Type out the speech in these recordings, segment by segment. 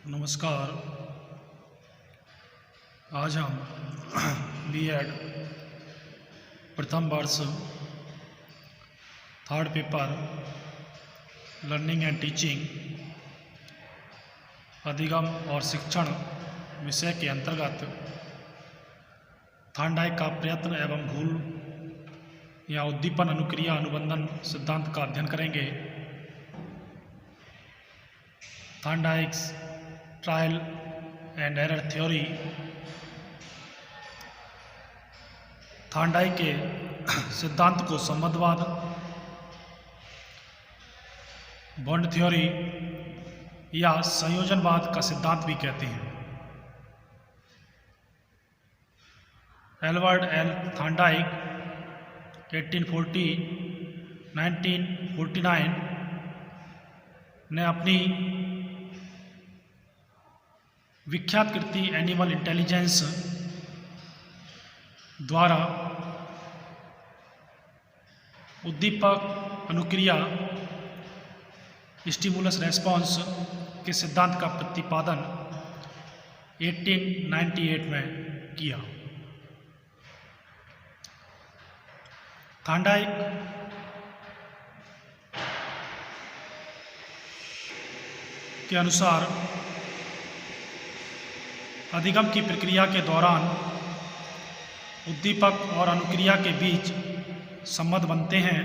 नमस्कार। आज हम बीएड प्रथम वर्ष third paper learning and teaching अधिगम और शिक्षण विषय के अंतर्गत थार्नडाइक का प्रयत्न एवं घूल या उद्दीपन अनुक्रिया अनुबंधन सिद्धांत का अध्ययन करेंगे। Thorndike's trial and error theory Thorndike के सिद्धांत को संबंधवाद, बॉन्ड थ्योरी या संयोजनवाद का सिद्धांत भी कहते हैं। एडवर्ड एल थार्नडाइक 1840-1949 ने अपनी विख्यात कृति एनिमल इंटेलिजेंस द्वारा उद्दीपक अनुक्रिया स्टिमुलस रेस्पॉन्स के सिद्धांत का प्रतिपादन 1898 में किया। थार्नडाइक के अनुसार अधिगम की प्रक्रिया के दौरान उद्दीपक और अनुक्रिया के बीच संबंध बनते हैं।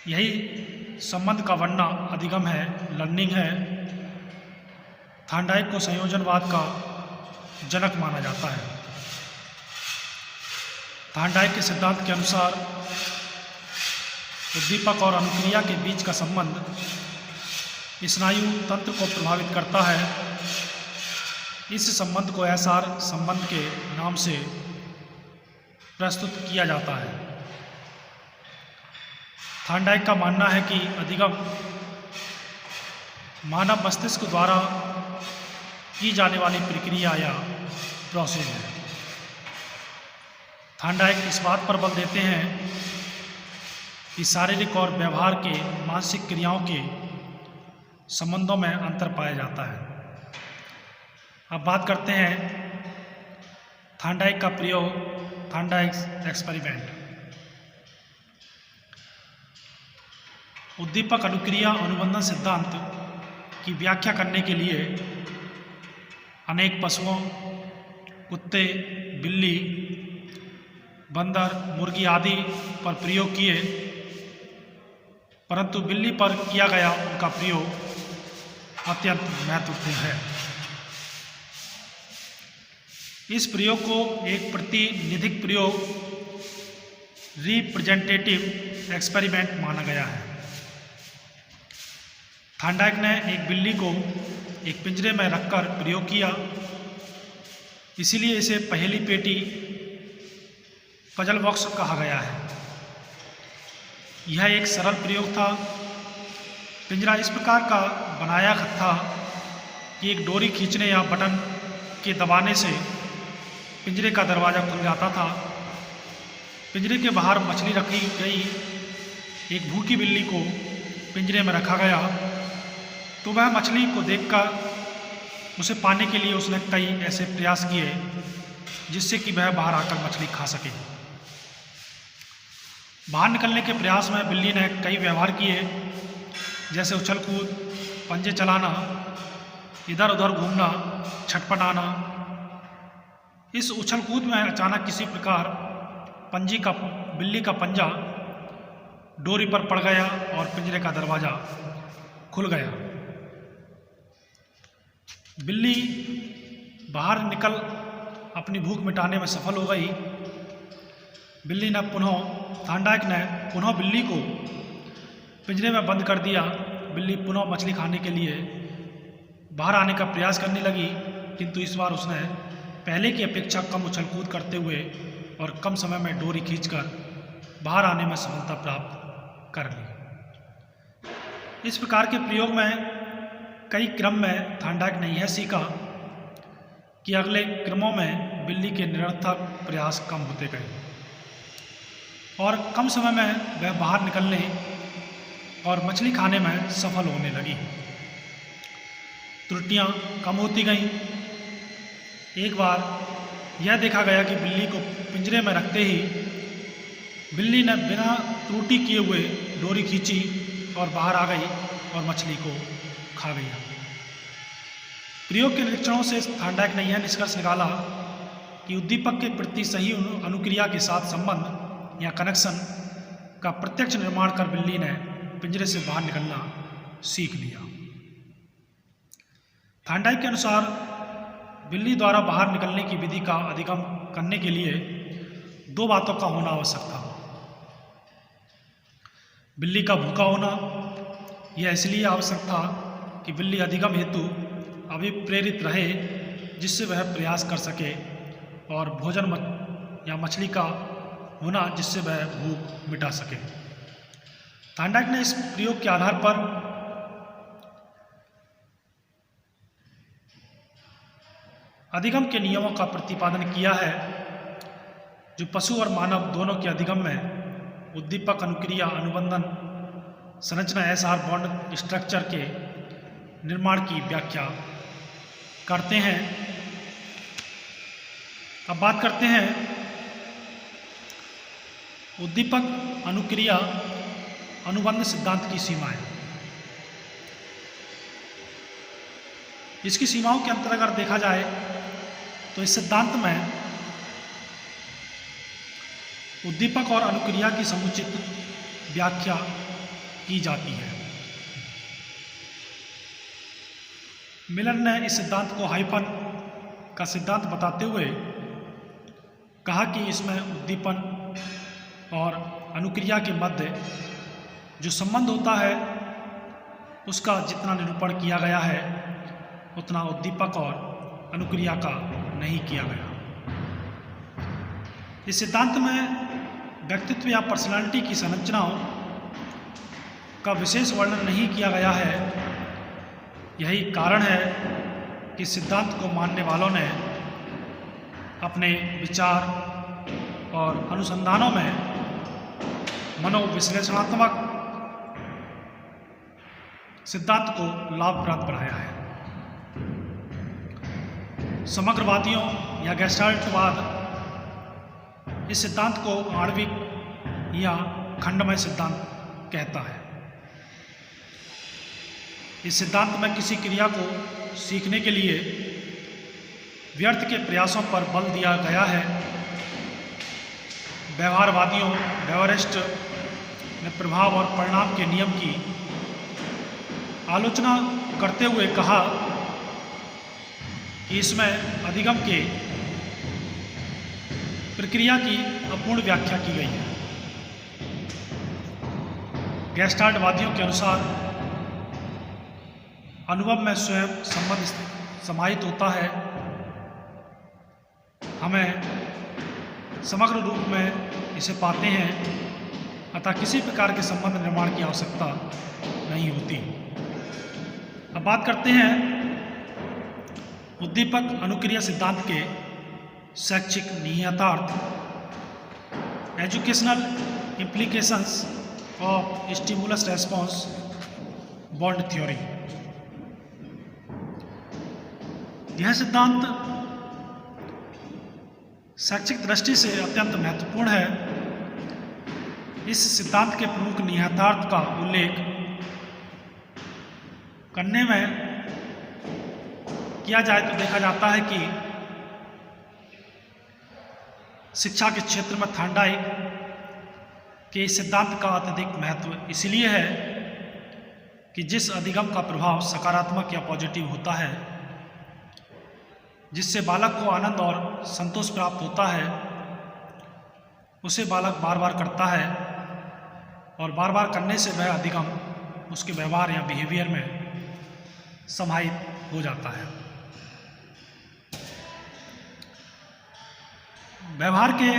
यही संबंध का वर्णन अधिगम है, लर्निंग है। थार्नडाइक को संयोजनवाद का जनक माना जाता है। थार्नडाइक के सिद्धांत के अनुसार उद्दीपक और अनुक्रिया के बीच का संबंध स्नायु तंत्र को प्रभावित करता है। इस संबंध को एसआर संबंध के नाम से प्रस्तुत किया जाता है। थार्नडाइक का मानना है कि अधिगम मानव मस्तिष्क द्वारा की जाने वाली प्रक्रिया या प्रोसेस है। थार्नडाइक इस बात पर बल देते हैं कि शारीरिक और व्यवहार के मानसिक क्रियाओं के संबंधों में अंतर पाया जाता है। अब बात करते हैं थार्नडाइक का प्रयोग, थार्नडाइक एक्सपेरिमेंट। उद्दीपक अनुक्रिया अनुबंधन सिद्धांत की व्याख्या करने के लिए अनेक पशुओं, कुत्ते, बिल्ली, बंदर, मुर्गी आदि पर प्रयोग किए, परंतु बिल्ली पर किया गया उनका प्रयोग अत्यंत महत्वपूर्ण है। इस प्रयोग को एक प्रतिनिधिक प्रयोग, रिप्रेजेंटेटिव एक्सपेरिमेंट माना गया है। थार्नडाइक ने एक बिल्ली को एक पिंजरे में रखकर प्रयोग किया, इसीलिए इसे पहेली पेटी पजल बॉक्स कहा गया है। यह एक सरल प्रयोग था। पिंजरा इस प्रकार का बनाया था कि एक डोरी खींचने या बटन के दबाने से पिंजरे का दरवाज़ा खुल जाता था। पिंजरे के बाहर मछली रखी गई। एक भूखी बिल्ली को पिंजरे में रखा गया तो वह मछली को देखकर उसे पाने के लिए उसने कई ऐसे प्रयास किए जिससे कि वह बाहर आकर मछली खा सके। बाहर निकलने के प्रयास में बिल्ली ने कई व्यवहार किए, जैसे उछल कूद, पंजे चलाना, इधर उधर घूमना, छटपटाना। इस उछल कूद में अचानक किसी प्रकार बिल्ली का पंजा डोरी पर पड़ गया और पिंजरे का दरवाज़ा खुल गया। बिल्ली बाहर निकल अपनी भूख मिटाने में सफल हो गई। थार्नडाइक ने पुनः बिल्ली को पिंजरे में बंद कर दिया। बिल्ली पुनः मछली खाने के लिए बाहर आने का प्रयास करने लगी, किंतु इस बार उसने पहले की अपेक्षा कम उछल कूद करते हुए और कम समय में डोरी खींचकर बाहर आने में सफलता प्राप्त कर ली। इस प्रकार के प्रयोग में कई क्रम में थार्नडाइक ने यह सीखा कि अगले क्रमों में बिल्ली के निरर्थक प्रयास कम होते गए और कम समय में वह बाहर निकलने और मछली खाने में सफल होने लगी। त्रुटियां कम होती गईं। एक बार यह देखा गया कि बिल्ली को पिंजरे में रखते ही बिल्ली ने बिना त्रुटि किए हुए डोरी खींची और बाहर आ गई और मछली को खा गई। प्रयोग के निरीक्षणों से थार्नडाइक ने यह निष्कर्ष निकाला कि उद्दीपक के प्रति सही अनुक्रिया के साथ संबंध या कनेक्शन का प्रत्यक्ष निर्माण कर बिल्ली ने पिंजरे से बाहर निकलना सीख लिया। थार्नडाइक के अनुसार बिल्ली द्वारा बाहर निकलने की विधि का अधिगम करने के लिए दो बातों का होना आवश्यक था। बिल्ली का भूखा होना, यह इसलिए आवश्यक था कि बिल्ली अधिगम हेतु अभिप्रेरित रहे, जिससे वह प्रयास कर सके, और भोजन या मछली का होना जिससे वह भूख मिटा सके। थार्नडाइक ने इस प्रयोग के आधार पर अधिगम के नियमों का प्रतिपादन किया है, जो पशु और मानव दोनों के अधिगम में उद्दीपक अनुक्रिया अनुबंधन संरचना एसआर बॉन्ड स्ट्रक्चर के निर्माण की व्याख्या करते हैं। अब बात करते हैं उद्दीपक अनुक्रिया अनुबंध सिद्धांत की सीमाएं। इसकी सीमाओं के अंतर्गत अगर देखा जाए तो इस सिद्धांत में उद्दीपक और अनुक्रिया की समुचित व्याख्या की जाती है। मिलर ने इस सिद्धांत को हाइपन का सिद्धांत बताते हुए कहा कि इसमें उद्दीपन और अनुक्रिया के मध्य जो संबंध होता है उसका जितना निरूपण किया गया है उतना उद्दीपक और अनुक्रिया का नहीं किया गया। इस सिद्धांत में व्यक्तित्व या पर्सनालिटी की संरचनाओं का विशेष वर्णन नहीं किया गया है। यही कारण है कि सिद्धांत को मानने वालों ने अपने विचार और अनुसंधानों में मनोविश्लेषणात्मक सिद्धांत को लाभप्रद बनाया है। समग्रवादियों या गेस्टाल्टवाद इस सिद्धांत को आणविक या खंडमय सिद्धांत कहता है। इस सिद्धांत में किसी क्रिया को सीखने के लिए व्यर्थ के प्रयासों पर बल दिया गया है। व्यवहारवादियों बेवरिस्ट ने प्रभाव और परिणाम के नियम की आलोचना करते हुए कहा कि इसमें अधिगम के प्रक्रिया की अपूर्ण व्याख्या की गई है। गेस्टाल्टवादियों के अनुसार अनुभव में स्वयं संबंध समाहित होता है। हमें समग्र रूप में इसे पाते हैं, अतः किसी प्रकार के संबंध निर्माण की आवश्यकता नहीं होती। अब बात करते हैं उद्दीपक अनुक्रिया सिद्धांत के शैक्षिक निहितार्थ, educational implications of stimulus response bond theory. यह सिद्धांत शैक्षिक दृष्टि से अत्यंत महत्वपूर्ण है। इस सिद्धांत के प्रमुख निहितार्थ का उल्लेख करने में किया जाए तो देखा जाता है कि शिक्षा के क्षेत्र में थार्नडाइक के इस सिद्धांत का अत्यधिक महत्व इसलिए है कि जिस अधिगम का प्रभाव सकारात्मक या पॉजिटिव होता है, जिससे बालक को आनंद और संतोष प्राप्त होता है, उसे बालक बार बार करता है और बार बार करने से वह अधिगम उसके व्यवहार या बिहेवियर में समाहित हो जाता है। व्यवहार के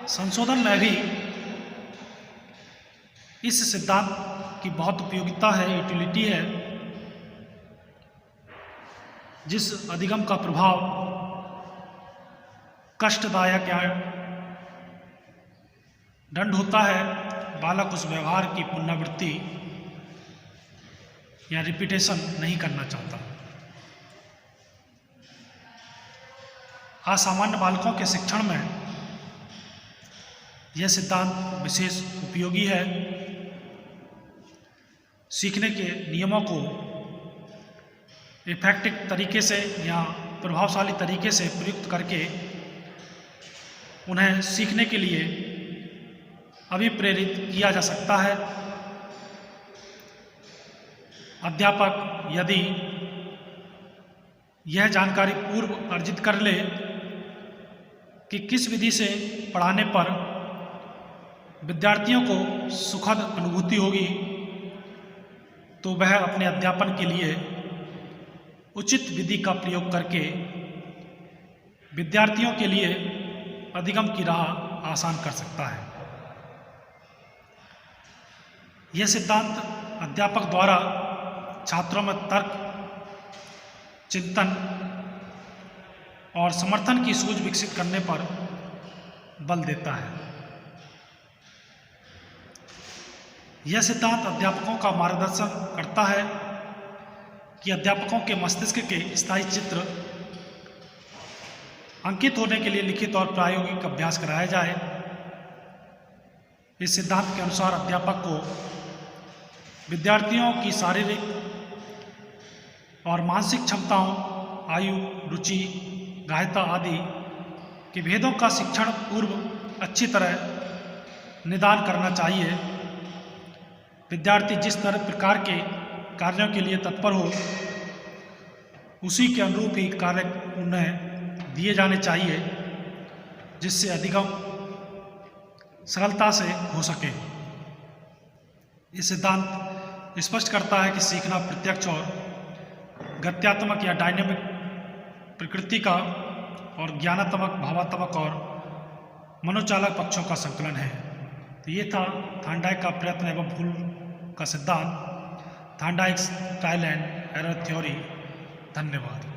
संशोधन में भी इस सिद्धांत की बहुत उपयोगिता है, यूटिलिटी है। जिस अधिगम का प्रभाव कष्टदायक या दंड होता है, बालक उस व्यवहार की पुनरावृत्ति या रिपीटेशन नहीं करना चाहता। असामान्य बालकों के शिक्षण में यह सिद्धांत विशेष उपयोगी है। सीखने के नियमों को इफेक्टिव तरीके से या प्रभावशाली तरीके से प्रयुक्त करके उन्हें सीखने के लिए अभिप्रेरित किया जा सकता है। अध्यापक यदि यह जानकारी पूर्व अर्जित कर ले कि किस विधि से पढ़ाने पर विद्यार्थियों को सुखद अनुभूति होगी, तो वह अपने अध्यापन के लिए उचित विधि का प्रयोग करके विद्यार्थियों के लिए अधिगम की राह आसान कर सकता है। यह सिद्धांत अध्यापक द्वारा छात्रों में तर्क, चिंतन और समर्थन की सूझ विकसित करने पर बल देता है। यह सिद्धांत अध्यापकों का मार्गदर्शन करता है कि अध्यापकों के मस्तिष्क के स्थायी चित्र अंकित होने के लिए लिखित और प्रायोगिक अभ्यास कराया जाए। इस सिद्धांत के अनुसार अध्यापक को विद्यार्थियों की शारीरिक और मानसिक क्षमताओं, आयु, रुचि, ग्राह्यता आदि के भेदों का शिक्षण पूर्व अच्छी तरह निदान करना चाहिए। विद्यार्थी जिस प्रकार के कार्यों के लिए तत्पर हो, उसी के अनुरूप ही कार्य उन्हें दिए जाने चाहिए, जिससे अधिगम सरलता से हो सके। ये सिद्धांत स्पष्ट करता है कि सीखना प्रत्यक्ष और गत्यात्मक या डायनेमिक प्रकृति का और ज्ञानात्मक, भावात्मक और मनोचालक पक्षों का संकलन है। तो ये था थांडाइक का प्रयत्न एवं भूल का सिद्धांत, थांडाइक्स ट्रायल एंड एरर थ्योरी। धन्यवाद।